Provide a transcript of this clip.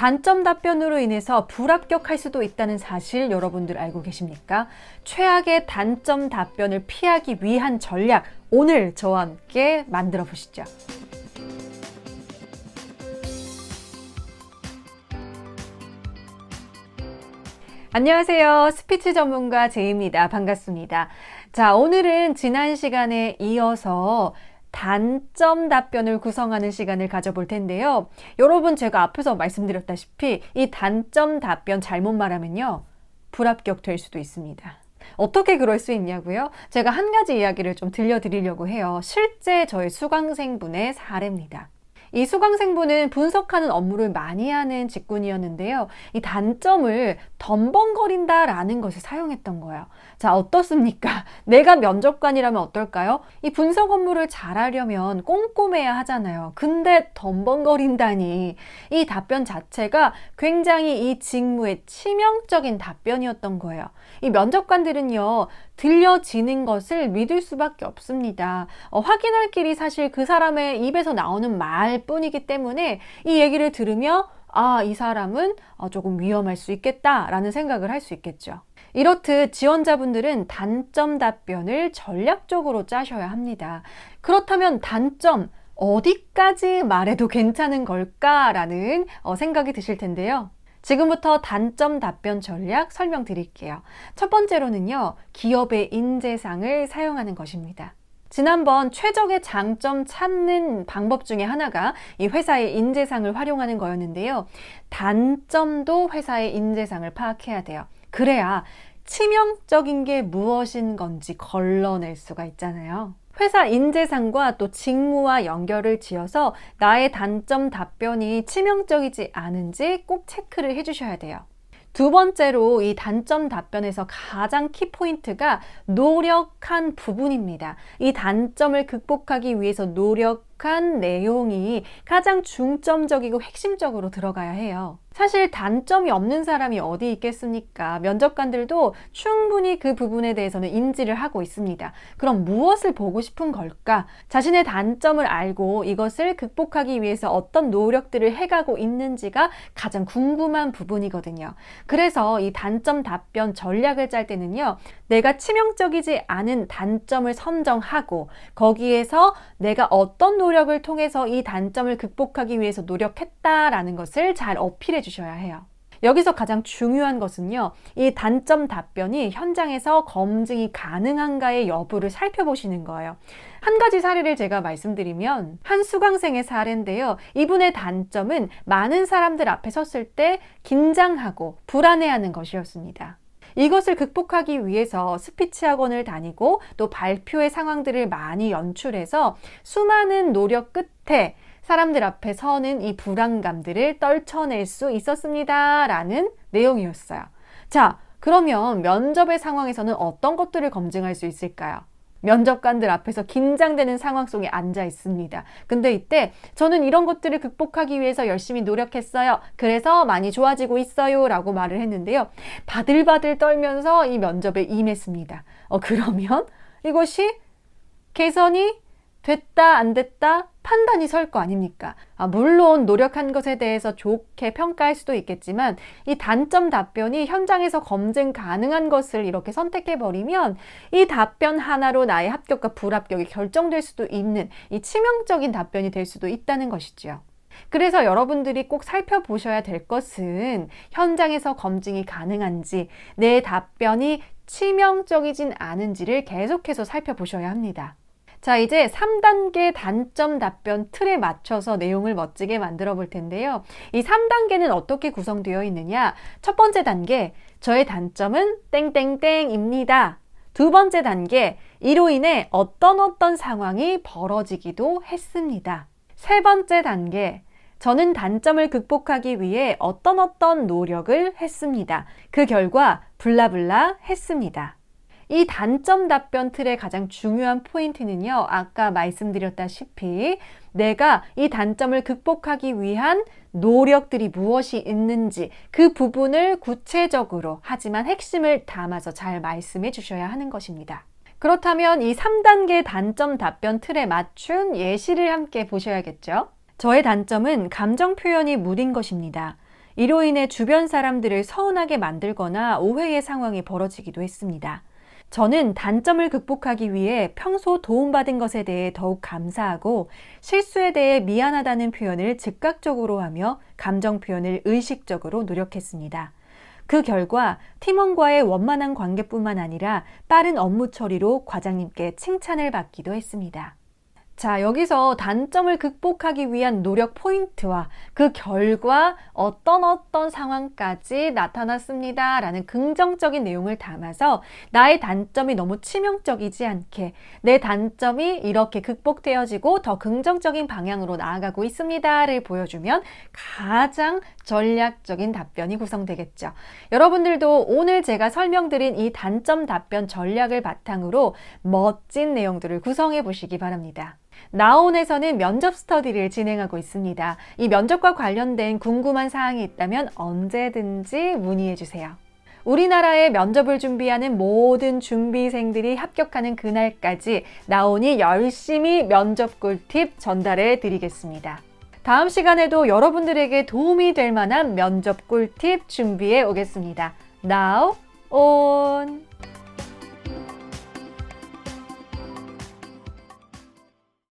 단점 답변으로 인해서 불합격할 수도 있다는 사실 여러분들 알고 계십니까? 최악의 단점 답변을 피하기 위한 전략, 오늘 저와 함께 만들어 보시죠. 안녕하세요. 스피치 전문가 제이입니다. 반갑습니다. 자, 오늘은 지난 시간에 이어서 단점 답변을 구성하는 시간을 가져볼 텐데요. 여러분, 제가 앞에서 말씀드렸다시피 이 단점 답변 잘못 말하면요, 불합격 될 수도 있습니다. 어떻게 그럴 수 있냐고요? 제가 한 가지 이야기를 좀 들려드리려고 해요. 실제 저희 수강생분의 사례입니다. 이 수강생분은 분석하는 업무를 많이 하는 직군이었는데요. 이 단점을 덤벙거린다라는 것을 사용했던 거예요. 자, 어떻습니까? 내가 면접관이라면 어떨까요? 이 분석 업무를 잘하려면 꼼꼼해야 하잖아요. 근데 덤벙거린다니, 이 답변 자체가 굉장히 이 직무에 치명적인 답변이었던 거예요. 이 면접관들은요, 들려지는 것을 믿을 수밖에 없습니다. 확인할 길이 사실 그 사람의 입에서 나오는 말뿐이기 때문에 이 얘기를 들으며 이 사람은 조금 위험할 수 있겠다라는 생각을 할 수 있겠죠. 이렇듯 지원자분들은 단점 답변을 전략적으로 짜셔야 합니다. 그렇다면 단점, 어디까지 말해도 괜찮은 걸까라는 생각이 드실 텐데요. 지금부터 단점 답변 전략 설명드릴게요. 첫 번째로는요, 기업의 인재상을 사용하는 것입니다. 지난번 최적의 장점 찾는 방법 중에 하나가 이 회사의 인재상을 활용하는 거였는데요. 단점도 회사의 인재상을 파악해야 돼요. 그래야 치명적인 게 무엇인 건지 걸러낼 수가 있잖아요. 회사 인재상과 또 직무와 연결을 지어서 나의 단점 답변이 치명적이지 않은지 꼭 체크를 해주셔야 돼요. 두 번째로 이 단점 답변에서 가장 키포인트가 노력한 부분입니다. 이 단점을 극복하기 위해서 노력한 내용이 가장 중점적이고 핵심적으로 들어가야 해요. 사실 단점이 없는 사람이 어디 있겠습니까? 면접관들도 충분히 그 부분에 대해서는 인지를 하고 있습니다. 그럼 무엇을 보고 싶은 걸까? 자신의 단점을 알고 이것을 극복하기 위해서 어떤 노력들을 해가고 있는지가 가장 궁금한 부분이거든요. 그래서 이 단점 답변 전략을 짤 때는요, 내가 치명적이지 않은 단점을 선정하고 거기에서 내가 어떤 노력을 통해서 이 단점을 극복하기 위해서 노력했다라는 것을 잘 어필해 주셔야 해요. 여기서 가장 중요한 것은요, 이 단점 답변이 현장에서 검증이 가능한가의 여부를 살펴보시는 거예요. 한 가지 사례를 제가 말씀드리면, 한 수강생의 사례인데요. 이분의 단점은 많은 사람들 앞에 섰을 때 긴장하고 불안해하는 것이었습니다. 이것을 극복하기 위해서 스피치 학원을 다니고 또 발표의 상황들을 많이 연출해서 수많은 노력 끝에 사람들 앞에 서는 이 불안감들을 떨쳐낼 수 있었습니다. 라는 내용이었어요. 자, 그러면 면접의 상황에서는 어떤 것들을 검증할 수 있을까요? 면접관들 앞에서 긴장되는 상황 속에 앉아 있습니다. 근데 이때 저는 이런 것들을 극복하기 위해서 열심히 노력했어요. 그래서 많이 좋아지고 있어요. 라고 말을 했는데요. 바들바들 떨면서 이 면접에 임했습니다. 그러면 이것이 개선이 됐다 안 됐다 판단이 설 거 아닙니까? 물론 노력한 것에 대해서 좋게 평가할 수도 있겠지만 이 단점 답변이 현장에서 검증 가능한 것을 이렇게 선택해버리면 이 답변 하나로 나의 합격과 불합격이 결정될 수도 있는 이 치명적인 답변이 될 수도 있다는 것이죠. 그래서 여러분들이 꼭 살펴보셔야 될 것은 현장에서 검증이 가능한지, 내 답변이 치명적이진 않은지를 계속해서 살펴보셔야 합니다. 자, 이제 3단계 단점 답변 틀에 맞춰서 내용을 멋지게 만들어 볼 텐데요. 이 3단계는 어떻게 구성되어 있느냐? 첫 번째 단계, 저의 단점은 땡땡땡입니다. 두 번째 단계, 이로 인해 어떤 상황이 벌어지기도 했습니다. 세 번째 단계, 저는 단점을 극복하기 위해 어떤 노력을 했습니다. 그 결과 블라블라 했습니다. 이 단점 답변 틀의 가장 중요한 포인트는요, 아까 말씀드렸다시피 내가 이 단점을 극복하기 위한 노력들이 무엇이 있는지 그 부분을 구체적으로 하지만 핵심을 담아서 잘 말씀해 주셔야 하는 것입니다. 그렇다면 이 3단계 단점 답변 틀에 맞춘 예시를 함께 보셔야겠죠. 저의 단점은 감정 표현이 무딘 것입니다. 이로 인해 주변 사람들을 서운하게 만들거나 오해의 상황이 벌어지기도 했습니다. 저는 단점을 극복하기 위해 평소 도움받은 것에 대해 더욱 감사하고 실수에 대해 미안하다는 표현을 즉각적으로 하며 감정 표현을 의식적으로 노력했습니다. 그 결과 팀원과의 원만한 관계뿐만 아니라 빠른 업무 처리로 과장님께 칭찬을 받기도 했습니다. 자, 여기서 단점을 극복하기 위한 노력 포인트와 그 결과 어떤 상황까지 나타났습니다. 라는 긍정적인 내용을 담아서 나의 단점이 너무 치명적이지 않게 내 단점이 이렇게 극복되어지고 더 긍정적인 방향으로 나아가고 있습니다를 보여주면 가장 전략적인 답변이 구성되겠죠. 여러분들도 오늘 제가 설명드린 이 단점 답변 전략을 바탕으로 멋진 내용들을 구성해 보시기 바랍니다. 나온에서는 면접 스터디를 진행하고 있습니다. 이 면접과 관련된 궁금한 사항이 있다면 언제든지 문의해 주세요. 우리나라의 면접을 준비하는 모든 준비생들이 합격하는 그날까지 나온이 열심히 면접 꿀팁 전달해 드리겠습니다. 다음 시간에도 여러분들에게 도움이 될 만한 면접 꿀팁 준비해 오겠습니다. Now on!